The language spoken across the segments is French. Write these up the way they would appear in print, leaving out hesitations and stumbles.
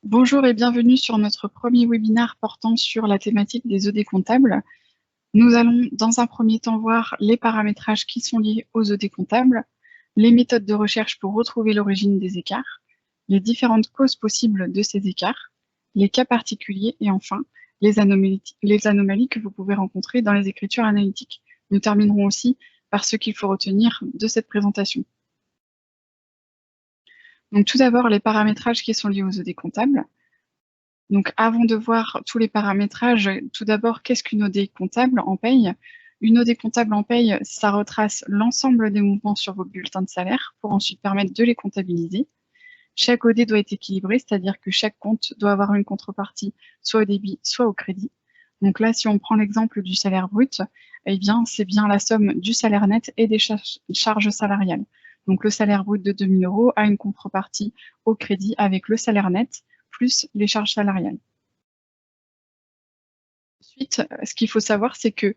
Bonjour et bienvenue sur notre premier webinaire portant sur la thématique des OD comptables. Nous allons dans un premier temps voir les paramétrages qui sont liés aux OD comptables, les méthodes de recherche pour retrouver l'origine des écarts, les différentes causes possibles de ces écarts, les cas particuliers et enfin les anomalies que vous pouvez rencontrer dans les écritures analytiques. Nous terminerons aussi par ce qu'il faut retenir de cette présentation. Donc tout d'abord, les paramétrages qui sont liés aux OD comptables. Donc avant de voir tous les paramétrages, tout d'abord, qu'est-ce qu'une OD comptable en paye? Une OD comptable en paye, ça retrace l'ensemble des mouvements sur vos bulletins de salaire pour ensuite permettre de les comptabiliser. Chaque OD doit être équilibré, c'est-à-dire que chaque compte doit avoir une contrepartie, soit au débit, soit au crédit. Donc là, si on prend l'exemple du salaire brut, eh bien, c'est bien la somme du salaire net et des charges salariales. Donc le salaire brut de 2 000 € a une contrepartie au crédit avec le salaire net plus les charges salariales. Ensuite, ce qu'il faut savoir, c'est que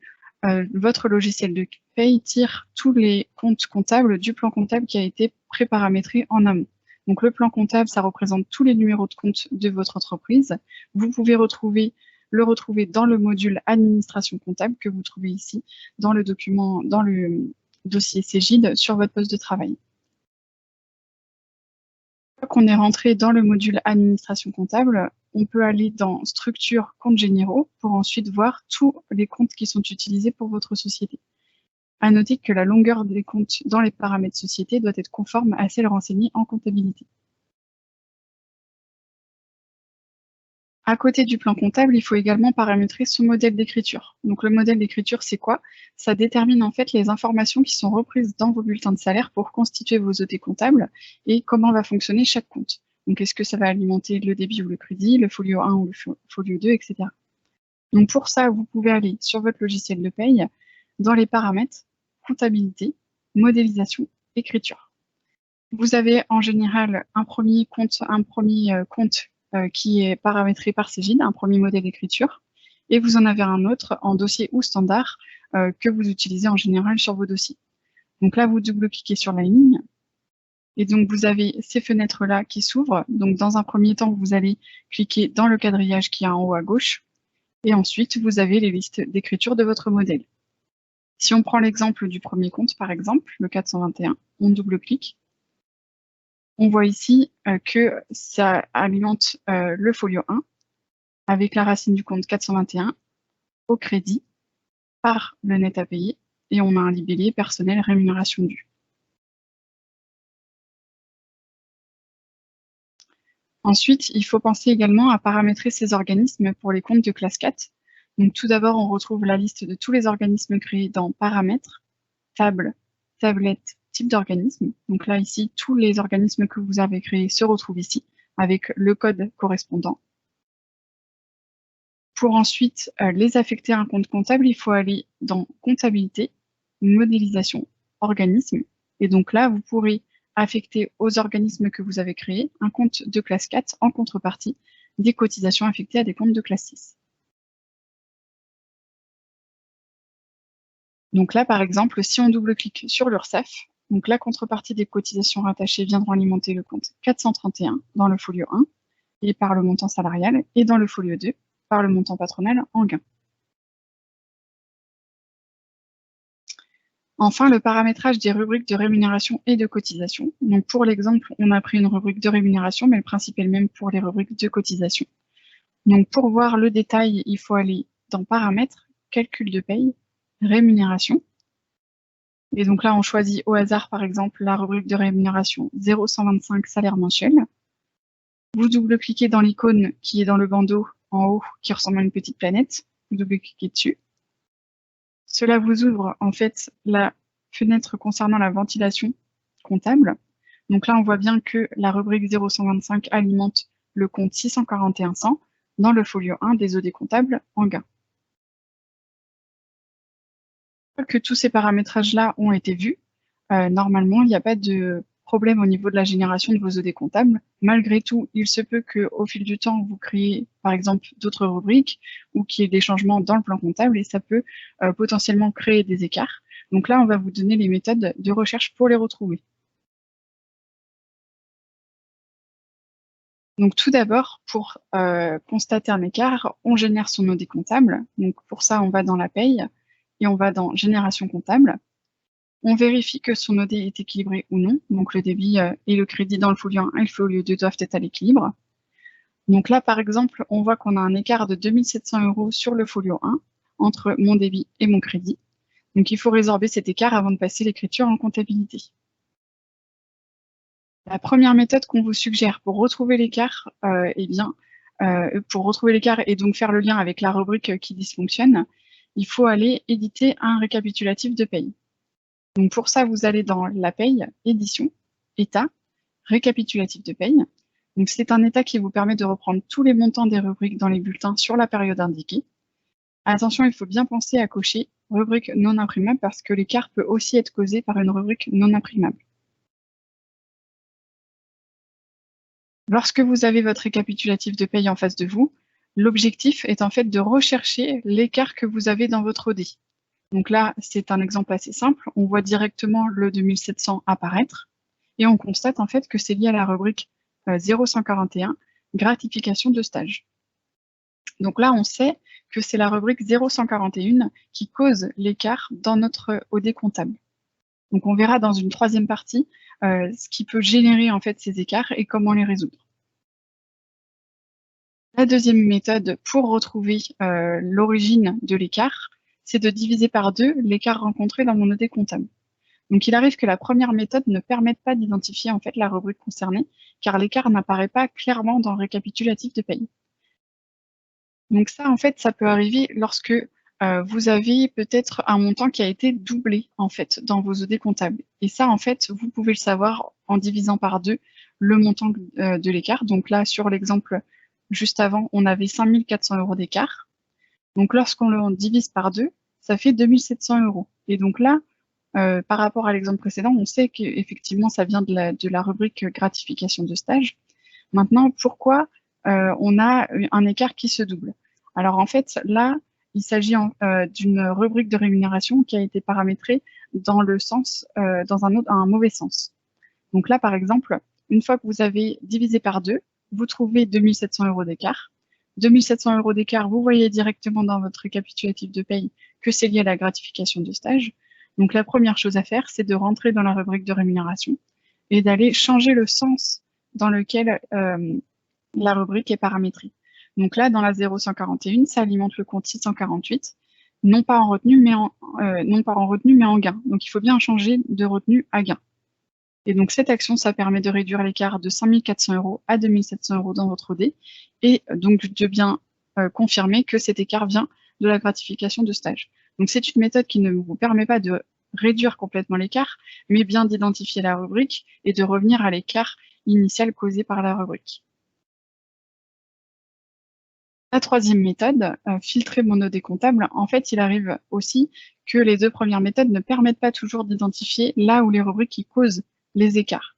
votre logiciel de paye tire tous les comptes comptables du plan comptable qui a été préparamétré en amont. Donc le plan comptable, ça représente tous les numéros de compte de votre entreprise. Vous pouvez le retrouver dans le module administration comptable que vous trouvez ici dans le document, dans le dossier Cégide sur votre poste de travail. Une fois qu'on est rentré dans le module administration comptable, on peut aller dans structure comptes généraux pour ensuite voir tous les comptes qui sont utilisés pour votre société. À noter que la longueur des comptes dans les paramètres société doit être conforme à celle renseignée en comptabilité. À côté du plan comptable, il faut également paramétrer son modèle d'écriture. Donc le modèle d'écriture, c'est quoi? Ça détermine en fait les informations qui sont reprises dans vos bulletins de salaire pour constituer vos OD comptables et comment va fonctionner chaque compte. Donc est-ce que ça va alimenter le débit ou le crédit, le folio 1 ou le folio 2, etc. Donc pour ça, vous pouvez aller sur votre logiciel de paye, dans les paramètres, comptabilité, modélisation, écriture. Vous avez en général un premier compte qui est paramétré par Cégide, un premier modèle d'écriture, et vous en avez un autre en dossier ou standard que vous utilisez en général sur vos dossiers. Donc là, vous double-cliquez sur la ligne, et donc vous avez ces fenêtres-là qui s'ouvrent. Donc dans un premier temps, vous allez cliquer dans le quadrillage qui est en haut à gauche, et ensuite vous avez les listes d'écriture de votre modèle. Si on prend l'exemple du premier compte, par exemple, le 421, on double-clique. On voit ici que ça alimente le folio 1 avec la racine du compte 421 au crédit par le net à payer et on a un libellé personnel rémunération due. Ensuite, il faut penser également à paramétrer ces organismes pour les comptes de classe 4. Donc tout d'abord, on retrouve la liste de tous les organismes créés dans Paramètres, Table, Tablette, type d'organisme. Donc là, ici, tous les organismes que vous avez créés se retrouvent ici, avec le code correspondant. Pour ensuite les affecter à un compte comptable, il faut aller dans Comptabilité, Modélisation, Organisme. Et donc là, vous pourrez affecter aux organismes que vous avez créés un compte de classe 4 en contrepartie des cotisations affectées à des comptes de classe 6. Donc là, par exemple, si on double-clique sur l'URSSAF, donc la contrepartie des cotisations rattachées viendront alimenter le compte 431 dans le folio 1 et par le montant salarial, et dans le folio 2 par le montant patronal en gain. Enfin, le paramétrage des rubriques de rémunération et de cotisation. Donc pour l'exemple, on a pris une rubrique de rémunération, mais le principe est le même pour les rubriques de cotisation. Donc pour voir le détail, il faut aller dans Paramètres, Calcul de paye, Rémunération. Et donc là, on choisit au hasard, par exemple, la rubrique de rémunération 0,125 salaire mensuel. Vous double-cliquez dans l'icône qui est dans le bandeau en haut, qui ressemble à une petite planète. Vous double-cliquez dessus. Cela vous ouvre en fait la fenêtre concernant la ventilation comptable. Donc là, on voit bien que la rubrique 0,125 alimente le compte 641 100 dans le folio 1 des OD comptables en gain. Une fois que tous ces paramétrages-là ont été vus, normalement, il n'y a pas de problème au niveau de la génération de vos OD comptables. Malgré tout, il se peut qu'au fil du temps, vous créez par exemple d'autres rubriques ou qu'il y ait des changements dans le plan comptable et ça peut potentiellement créer des écarts. Donc là, on va vous donner les méthodes de recherche pour les retrouver. Donc tout d'abord, pour constater un écart, on génère son OD comptable. Donc pour ça, on va dans la paye et on va dans génération comptable. On vérifie que son OD est équilibré ou non. Donc le débit et le crédit dans le folio 1 et le folio 2 doivent être à l'équilibre. Donc là, par exemple, on voit qu'on a un écart de 2 700 € sur le folio 1 entre mon débit et mon crédit. Donc il faut résorber cet écart avant de passer l'écriture en comptabilité. La première méthode qu'on vous suggère pour retrouver l'écart, pour retrouver l'écart et donc faire le lien avec la rubrique qui dysfonctionne, il faut aller éditer un récapitulatif de paye. Donc pour ça, vous allez dans la paye, édition, état, récapitulatif de paye. Donc c'est un état qui vous permet de reprendre tous les montants des rubriques dans les bulletins sur la période indiquée. Attention, il faut bien penser à cocher rubrique non imprimable parce que l'écart peut aussi être causé par une rubrique non imprimable. Lorsque vous avez votre récapitulatif de paye en face de vous, l'objectif est en fait de rechercher l'écart que vous avez dans votre OD. Donc là, c'est un exemple assez simple. On voit directement le 2700 apparaître et on constate en fait que c'est lié à la rubrique 0141, gratification de stage. Donc là, on sait que c'est la rubrique 0141 qui cause l'écart dans notre OD comptable. Donc on verra dans une troisième partie ce qui peut générer en fait ces écarts et comment les résoudre. La deuxième méthode pour retrouver l'origine de l'écart, c'est de diviser par 2 l'écart rencontré dans mon OD comptable. Donc il arrive que la première méthode ne permette pas d'identifier en fait la rubrique concernée, car l'écart n'apparaît pas clairement dans le récapitulatif de paye. Donc ça, en fait, ça peut arriver lorsque vous avez peut-être un montant qui a été doublé en fait dans vos OD comptables. Et ça, en fait, vous pouvez le savoir en divisant par 2 le montant de l'écart. Donc là, sur l'exemple juste avant, on avait 5 400 € d'écart. Donc lorsqu'on le divise par 2, ça fait 2 700 €. Et donc là, par rapport à l'exemple précédent, on sait qu'effectivement, ça vient de la rubrique gratification de stage. Maintenant, pourquoi on a un écart qui se double? Alors en fait, là, il s'agit d'une rubrique de rémunération qui a été paramétrée dans le sens, dans un mauvais sens. Donc là, par exemple, une fois que vous avez divisé par 2, vous trouvez 2 700 € d'écart. 2 700 € d'écart, vous voyez directement dans votre récapitulatif de paye que c'est lié à la gratification de stage. Donc la première chose à faire, c'est de rentrer dans la rubrique de rémunération et d'aller changer le sens dans lequel la rubrique est paramétrée. Donc là, dans la 0141, ça alimente le compte 648, non pas en retenue, mais en gain. Donc il faut bien changer de retenue à gain. Et donc cette action, ça permet de réduire l'écart de 5 400 € à 2 700 € dans votre OD, et donc de bien confirmer que cet écart vient de la gratification de stage. Donc c'est une méthode qui ne vous permet pas de réduire complètement l'écart, mais bien d'identifier la rubrique et de revenir à l'écart initial causé par la rubrique. La troisième méthode, filtrer mon OD comptable, en fait, il arrive aussi que les 2 premières méthodes ne permettent pas toujours d'identifier là où les rubriques qui causent les écarts.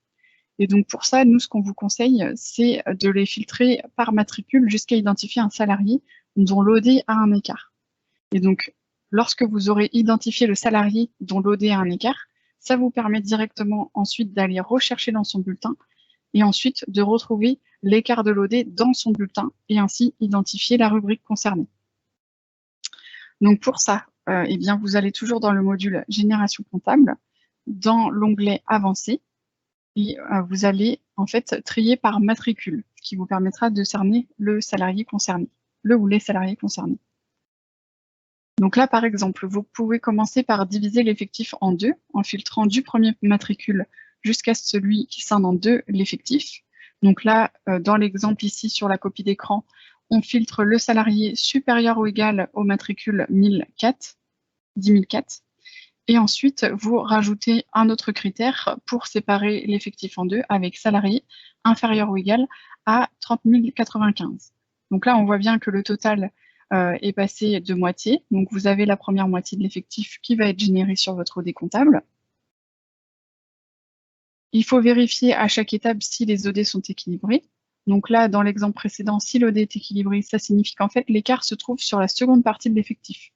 Et donc pour ça, nous, ce qu'on vous conseille, c'est de les filtrer par matricule jusqu'à identifier un salarié dont l'OD a un écart. Et donc, lorsque vous aurez identifié le salarié dont l'OD a un écart, ça vous permet directement ensuite d'aller rechercher dans son bulletin et ensuite de retrouver l'écart de l'OD dans son bulletin et ainsi identifier la rubrique concernée. Donc pour ça, eh bien, vous allez toujours dans le module Génération comptable, dans l'onglet Avancé, et vous allez en fait trier par matricule, ce qui vous permettra de cerner le salarié concerné, le ou les salariés concernés. Donc là, par exemple, vous pouvez commencer par diviser l'effectif en 2, en filtrant du premier matricule jusqu'à celui qui scinde en 2 l'effectif. Donc là, dans l'exemple ici sur la copie d'écran, on filtre le salarié supérieur ou égal au matricule 1004, et ensuite vous rajoutez un autre critère pour séparer l'effectif en 2 avec salarié inférieur ou égal à 30 095. Donc là, on voit bien que le total est passé de moitié. Donc vous avez la première moitié de l'effectif qui va être générée sur votre OD comptable. Il faut vérifier à chaque étape si les OD sont équilibrés. Donc là, dans l'exemple précédent, si l'OD est équilibré, ça signifie qu'en fait l'écart se trouve sur la seconde partie de l'effectif.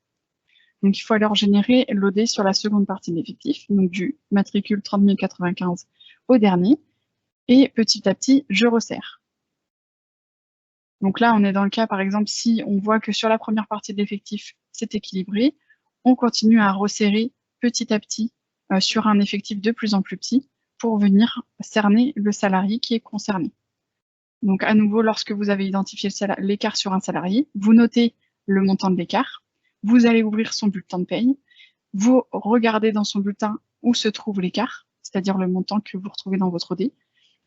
Donc il faut alors générer l'OD sur la seconde partie de l'effectif, donc du matricule 30 095 au dernier, et petit à petit, je resserre. Donc là, on est dans le cas, par exemple, si on voit que sur la première partie de l'effectif, c'est équilibré, on continue à resserrer petit à petit sur un effectif de plus en plus petit pour venir cerner le salarié qui est concerné. Donc à nouveau, lorsque vous avez identifié l'écart sur un salarié, vous notez le montant de l'écart, vous allez ouvrir son bulletin de paye, vous regardez dans son bulletin où se trouve l'écart, c'est-à-dire le montant que vous retrouvez dans votre OD,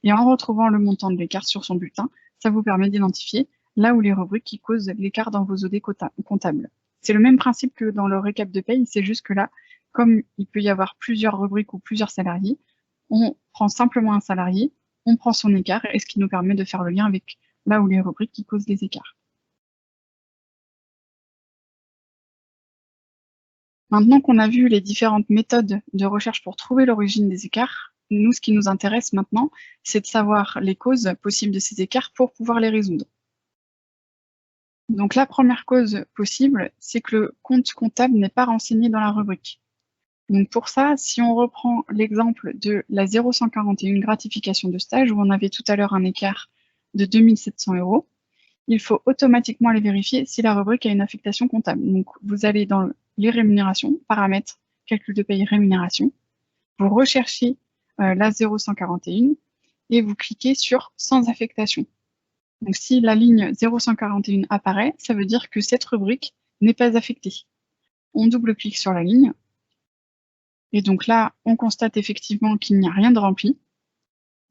et en retrouvant le montant de l'écart sur son bulletin, ça vous permet d'identifier là où les rubriques qui causent l'écart dans vos OD comptables. C'est le même principe que dans le récap de paye, c'est juste que là, comme il peut y avoir plusieurs rubriques ou plusieurs salariés, on prend simplement un salarié, on prend son écart, et ce qui nous permet de faire le lien avec là où les rubriques qui causent les écarts. Maintenant qu'on a vu les différentes méthodes de recherche pour trouver l'origine des écarts, nous, ce qui nous intéresse maintenant, c'est de savoir les causes possibles de ces écarts pour pouvoir les résoudre. Donc la première cause possible, c'est que le compte comptable n'est pas renseigné dans la rubrique. Donc pour ça, si on reprend l'exemple de la 0141 gratification de stage, où on avait tout à l'heure un écart de 2700 €, il faut automatiquement aller vérifier si la rubrique a une affectation comptable. Donc vous allez dans les rémunérations, paramètres, calcul de paye, rémunération, vous recherchez la 0141 et vous cliquez sur sans affectation. Donc si la ligne 0141 apparaît, ça veut dire que cette rubrique n'est pas affectée. On double-clique sur la ligne, et donc là, on constate effectivement qu'il n'y a rien de rempli.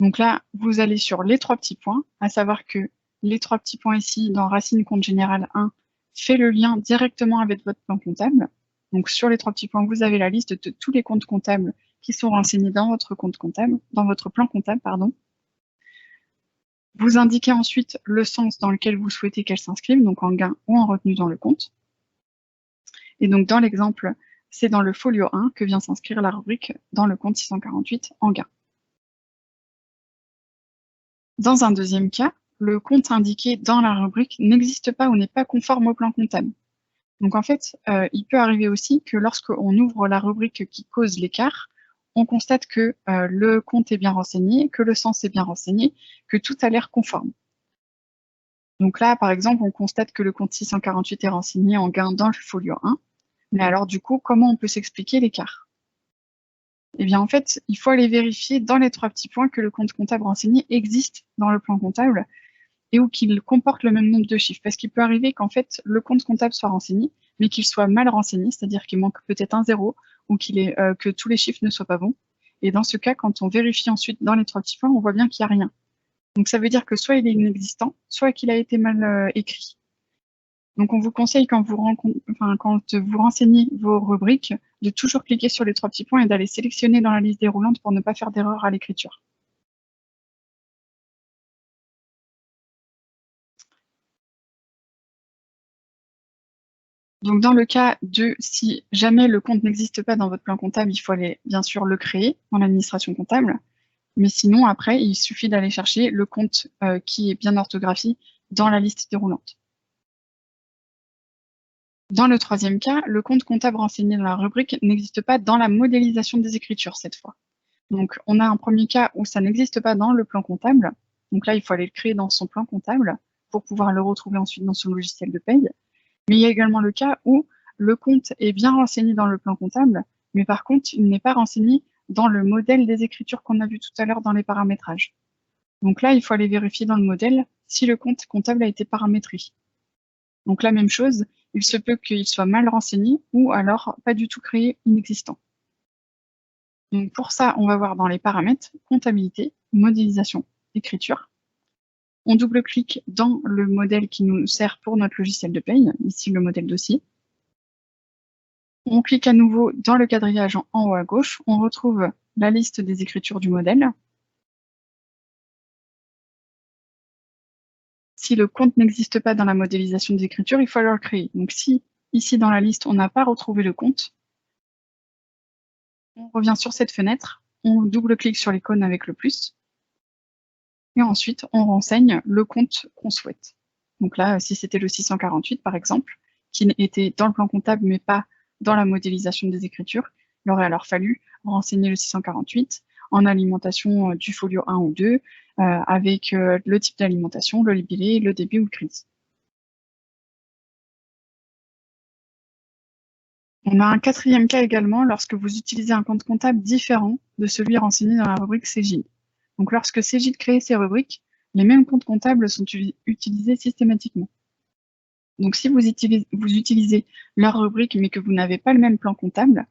Donc là, vous allez sur les 3 petits points, à savoir que les 3 petits points ici, dans Racine compte général 1, fait le lien directement avec votre plan comptable. Donc sur les 3 petits points, vous avez la liste de tous les comptes comptables qui sont renseignés dans votre compte comptable, dans votre plan comptable, pardon. Vous indiquez ensuite le sens dans lequel vous souhaitez qu'elle s'inscrive, donc en gain ou en retenue dans le compte. Et donc dans l'exemple, c'est dans le folio 1 que vient s'inscrire la rubrique dans le compte 648 en gain. Dans un deuxième cas, le compte indiqué dans la rubrique n'existe pas ou n'est pas conforme au plan comptable. Donc en fait, il peut arriver aussi que lorsqu'on ouvre la rubrique qui cause l'écart, on constate que le compte est bien renseigné, que le sens est bien renseigné, que tout a l'air conforme. Donc là, par exemple, on constate que le compte 648 est renseigné en gain dans le folio 1. Mais alors du coup, comment on peut s'expliquer l'écart? Eh bien en fait, il faut aller vérifier dans les 3 petits points que le compte comptable renseigné existe dans le plan comptable et ou qu'il comporte le même nombre de chiffres. Parce qu'il peut arriver qu'en fait, le compte comptable soit renseigné, mais qu'il soit mal renseigné, c'est-à-dire qu'il manque peut-être un zéro ou que tous les chiffres ne soient pas bons. Et dans ce cas, quand on vérifie ensuite dans les 3 petits points, on voit bien qu'il n'y a rien. Donc ça veut dire que soit il est inexistant, soit qu'il a été mal écrit. Donc on vous conseille quand vous renseignez vos rubriques, de toujours cliquer sur les 3 petits points et d'aller sélectionner dans la liste déroulante pour ne pas faire d'erreur à l'écriture. Donc dans le cas de si jamais le compte n'existe pas dans votre plan comptable, il faut aller bien sûr le créer dans l'administration comptable. Mais sinon, après, il suffit d'aller chercher le compte qui est bien orthographié dans la liste déroulante. Dans le troisième cas, le compte comptable renseigné dans la rubrique n'existe pas dans la modélisation des écritures cette fois. Donc on a un premier cas où ça n'existe pas dans le plan comptable. Donc là, il faut aller le créer dans son plan comptable pour pouvoir le retrouver ensuite dans son logiciel de paye. Mais il y a également le cas où le compte est bien renseigné dans le plan comptable, mais par contre, il n'est pas renseigné dans le modèle des écritures qu'on a vu tout à l'heure dans les paramétrages. Donc là, il faut aller vérifier dans le modèle si le compte comptable a été paramétré. Donc la même chose, il se peut qu'il soit mal renseigné ou alors pas du tout créé, inexistant. Donc pour ça, on va voir dans les paramètres, comptabilité, modélisation, écriture. On double-clique dans le modèle qui nous sert pour notre logiciel de paye, ici le modèle dossier. On clique à nouveau dans le quadrillage en haut à gauche, on retrouve la liste des écritures du modèle. Si le compte n'existe pas dans la modélisation des écritures, il faut alors le créer. Donc si ici dans la liste, on n'a pas retrouvé le compte, on revient sur cette fenêtre, on double-clique sur l'icône avec le plus, et ensuite on renseigne le compte qu'on souhaite. Donc là, si c'était le 648 par exemple, qui était dans le plan comptable mais pas dans la modélisation des écritures, il aurait alors fallu renseigner le 648, en alimentation du folio 1 ou 2, avec le type d'alimentation, le libellé, le débit ou le crédit. On a un quatrième cas également lorsque vous utilisez un compte comptable différent de celui renseigné dans la rubrique Cégide. Donc lorsque Cégide crée ces rubriques, les mêmes comptes comptables sont utilisés systématiquement. Donc si vous utilisez leur rubrique mais que vous n'avez pas le même plan comptable,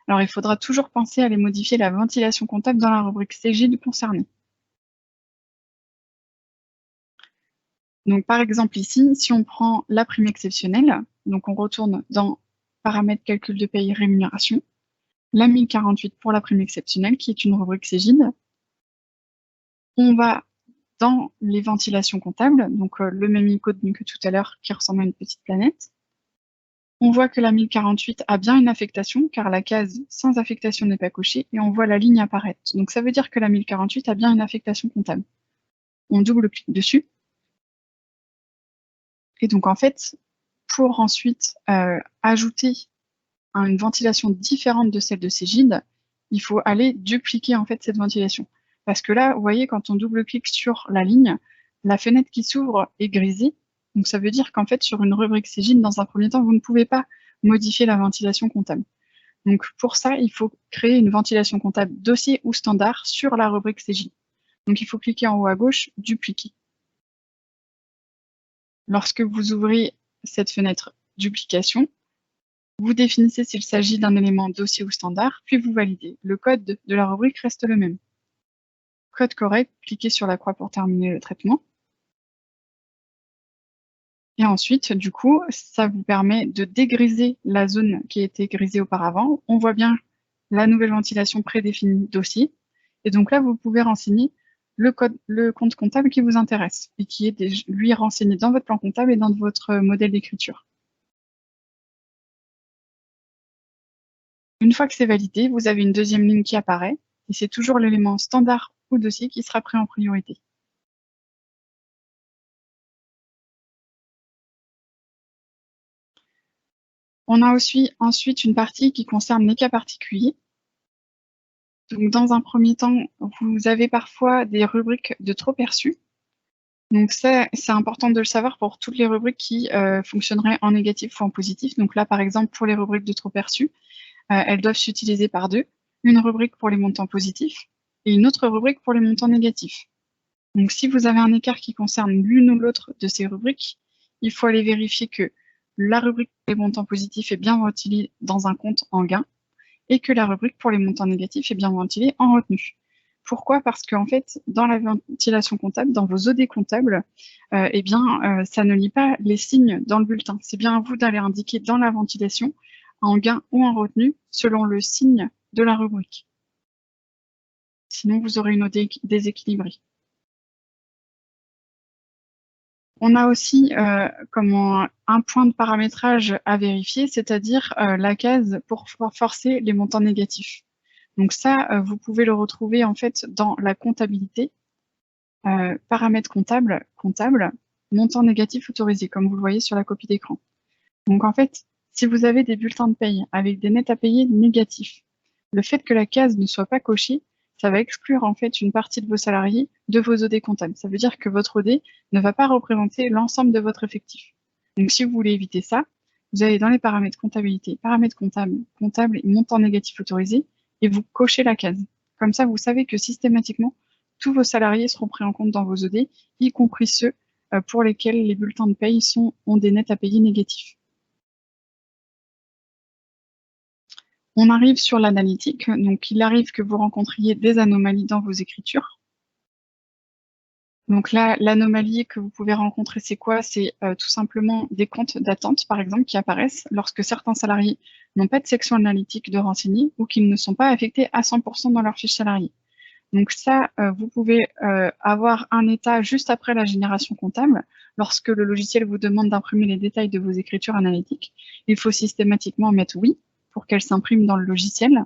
alors il faudra toujours penser à aller modifier la ventilation comptable dans la rubrique Cégide concernée. Donc par exemple ici, si on prend la prime exceptionnelle, donc on retourne dans paramètres calcul de paye rémunération, la 1048 pour la prime exceptionnelle qui est une rubrique Cégide. On va dans les ventilations comptables, donc le même icône que tout à l'heure qui ressemble à une petite planète. On voit que la 1048 a bien une affectation, car la case sans affectation n'est pas cochée, et on voit la ligne apparaître. Donc ça veut dire que la 1048 a bien une affectation comptable. On double-clique dessus. Et donc en fait, pour ensuite ajouter une ventilation différente de celle de Cégide, il faut aller dupliquer en fait cette ventilation. Parce que là, vous voyez, quand on double-clique sur la ligne, la fenêtre qui s'ouvre est grisée. Donc ça veut dire qu'en fait, sur une rubrique Cégide, dans un premier temps, vous ne pouvez pas modifier la ventilation comptable. Donc pour ça, il faut créer une ventilation comptable dossier ou standard sur la rubrique Cégide. Donc il faut cliquer en haut à gauche, dupliquer. Lorsque vous ouvrez cette fenêtre duplication, vous définissez s'il s'agit d'un élément dossier ou standard, puis vous validez. Le code de la rubrique reste le même. Code correct, cliquez sur la croix pour terminer le traitement. Et ensuite, du coup, ça vous permet de dégriser la zone qui a été grisée auparavant. On voit bien la nouvelle ventilation prédéfinie dossier. Et donc là, vous pouvez renseigner le compte comptable qui vous intéresse et qui est lui renseigné dans votre plan comptable et dans votre modèle d'écriture. Une fois que c'est validé, vous avez une deuxième ligne qui apparaît et c'est toujours l'élément standard ou dossier qui sera pris en priorité. On a aussi ensuite une partie qui concerne les cas particuliers. Donc, dans un premier temps, vous avez parfois des rubriques de trop perçus. Donc ça, c'est important de le savoir pour toutes les rubriques qui fonctionneraient en négatif ou en positif. Donc là, par exemple, pour les rubriques de trop perçus, elles doivent s'utiliser par deux. Une rubrique pour les montants positifs et une autre rubrique pour les montants négatifs. Donc si vous avez un écart qui concerne l'une ou l'autre de ces rubriques, il faut aller vérifier que la rubrique pour les montants positifs est bien ventilée dans un compte en gain et que la rubrique pour les montants négatifs est bien ventilée en retenue. Pourquoi? Parce qu'en fait, dans la ventilation comptable, dans vos OD comptables, ça ne lit pas les signes dans le bulletin. C'est bien à vous d'aller indiquer dans la ventilation, en gain ou en retenue, selon le signe de la rubrique. Sinon, vous aurez une OD déséquilibrée. On a aussi un point de paramétrage à vérifier, c'est-à-dire la case pour forcer les montants négatifs. Donc ça, vous pouvez le retrouver en fait dans la comptabilité, paramètres comptables, montant négatif autorisé, comme vous le voyez sur la copie d'écran. Donc en fait, si vous avez des bulletins de paye avec des nets à payer négatifs, le fait que la case ne soit pas cochée, ça va exclure en fait une partie de vos salariés de vos OD comptables. Ça veut dire que votre OD ne va pas représenter l'ensemble de votre effectif. Donc si vous voulez éviter ça, vous allez dans les paramètres comptabilité, paramètres comptables et montant négatif autorisé, et vous cochez la case. Comme ça, vous savez que systématiquement, tous vos salariés seront pris en compte dans vos OD, y compris ceux pour lesquels les bulletins de paye ont des nets à payer négatifs. On arrive sur l'analytique, donc il arrive que vous rencontriez des anomalies dans vos écritures. Donc là, l'anomalie que vous pouvez rencontrer, c'est quoi? C'est tout simplement des comptes d'attente, par exemple, qui apparaissent lorsque certains salariés n'ont pas de section analytique de renseigner ou qu'ils ne sont pas affectés à 100% dans leur fiche salariée. Donc ça, vous pouvez avoir un état juste après la génération comptable. Lorsque le logiciel vous demande d'imprimer les détails de vos écritures analytiques, il faut systématiquement mettre oui pour qu'elles s'impriment dans le logiciel.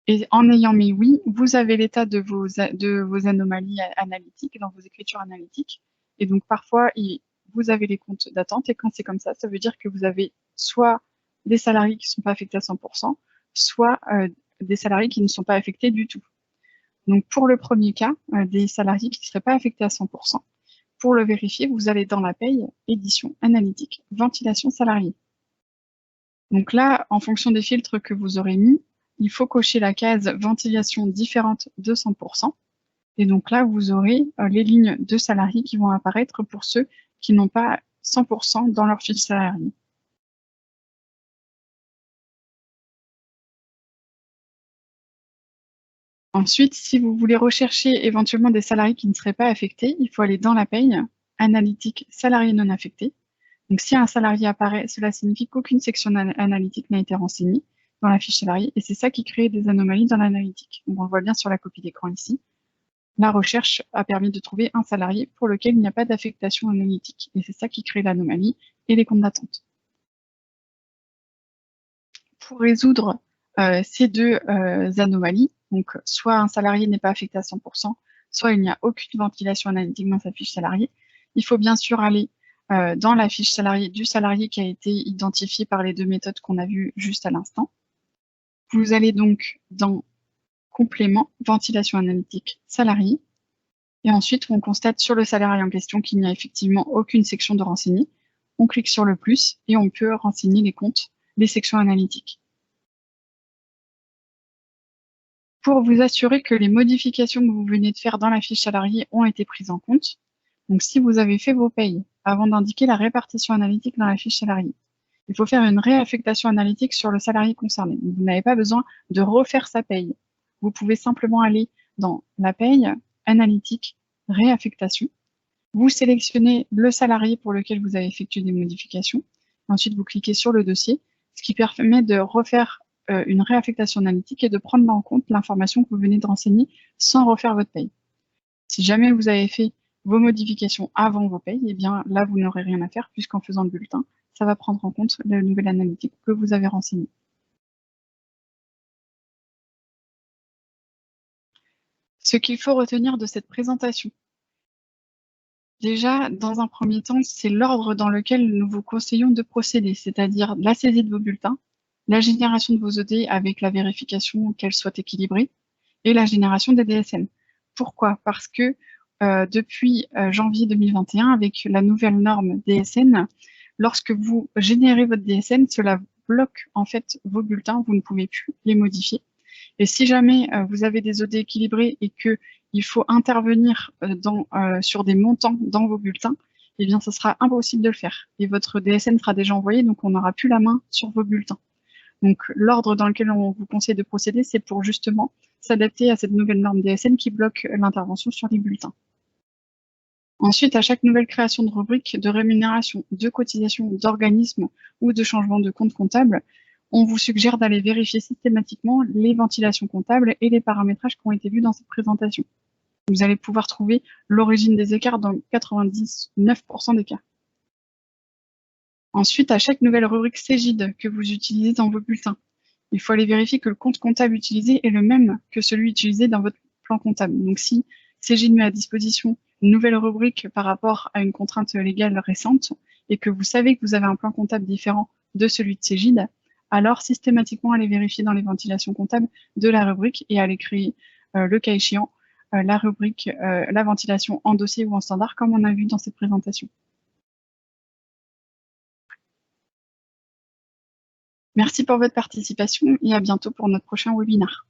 Et en ayant mis oui, vous avez l'état de vos anomalies analytiques dans vos écritures analytiques. Et donc parfois, vous avez les comptes d'attente. Et quand c'est comme ça veut dire que vous avez soit des salariés qui ne sont pas affectés à 100%, soit des salariés qui ne sont pas affectés du tout. Donc, pour le premier cas, des salariés qui ne seraient pas affectés à 100%, pour le vérifier, vous allez dans la paye, édition, analytique, ventilation salariée. Donc là, en fonction des filtres que vous aurez mis, il faut cocher la case ventilation différente de 100%. Et donc là, vous aurez les lignes de salariés qui vont apparaître pour ceux qui n'ont pas 100% dans leur fiche salariée. Ensuite, si vous voulez rechercher éventuellement des salariés qui ne seraient pas affectés, il faut aller dans la paye, analytique, salariés non affectés. Donc si un salarié apparaît, cela signifie qu'aucune section analytique n'a été renseignée dans la fiche salarié, et c'est ça qui crée des anomalies dans l'analytique. On le voit bien sur la copie d'écran ici. La recherche a permis de trouver un salarié pour lequel il n'y a pas d'affectation analytique, et c'est ça qui crée l'anomalie et les comptes d'attente. Pour résoudre ces deux anomalies, donc soit un salarié n'est pas affecté à 100%, soit il n'y a aucune ventilation analytique dans sa fiche salariée, il faut bien sûr aller dans la fiche salariée du salarié qui a été identifié par les deux méthodes qu'on a vues juste à l'instant. Vous allez donc dans complément, ventilation analytique, salarié, et ensuite on constate sur le salarié en question qu'il n'y a effectivement aucune section de renseigner. On clique sur le plus et on peut renseigner les comptes des sections analytiques. Pour vous assurer que les modifications que vous venez de faire dans la fiche salariée ont été prises en compte, donc si vous avez fait vos payes avant d'indiquer la répartition analytique dans la fiche salariée, il faut faire une réaffectation analytique sur le salarié concerné. Donc, vous n'avez pas besoin de refaire sa paye. Vous pouvez simplement aller dans la paye, analytique, réaffectation. Vous sélectionnez le salarié pour lequel vous avez effectué des modifications. Ensuite, vous cliquez sur le dossier, ce qui permet de refaire une réaffectation analytique et de prendre en compte l'information que vous venez de renseigner sans refaire votre paye. Si jamais vous avez fait vos modifications avant vos payes, eh bien là, vous n'aurez rien à faire puisqu'en faisant le bulletin, ça va prendre en compte la nouvelle analytique que vous avez renseignée. Ce qu'il faut retenir de cette présentation. Déjà, dans un premier temps, c'est l'ordre dans lequel nous vous conseillons de procéder, c'est-à-dire la saisie de vos bulletins, la génération de vos OD avec la vérification qu'elles soient équilibrées, et la génération des DSN. Pourquoi? Parce que depuis janvier 2021, avec la nouvelle norme DSN, lorsque vous générez votre DSN, cela bloque en fait vos bulletins, vous ne pouvez plus les modifier. Et si jamais vous avez des OD équilibrés et qu'il faut intervenir sur des montants dans vos bulletins, eh bien, ce sera impossible de le faire. Et votre DSN sera déjà envoyé, donc on n'aura plus la main sur vos bulletins. Donc, l'ordre dans lequel on vous conseille de procéder, c'est pour justement s'adapter à cette nouvelle norme DSN qui bloque l'intervention sur les bulletins. Ensuite, à chaque nouvelle création de rubrique de rémunération, de cotisation, d'organisme ou de changement de compte comptable, on vous suggère d'aller vérifier systématiquement les ventilations comptables et les paramétrages qui ont été vus dans cette présentation. Vous allez pouvoir trouver l'origine des écarts dans 99% des cas. Ensuite, à chaque nouvelle rubrique Cégide que vous utilisez dans vos bulletins, il faut aller vérifier que le compte comptable utilisé est le même que celui utilisé dans votre plan comptable. Donc si Cégide met à disposition une nouvelle rubrique par rapport à une contrainte légale récente et que vous savez que vous avez un plan comptable différent de celui de Cégide, alors systématiquement allez vérifier dans les ventilations comptables de la rubrique et allez créer, le cas échéant, la rubrique, la ventilation en dossier ou en standard comme on a vu dans cette présentation. Merci pour votre participation et à bientôt pour notre prochain webinaire.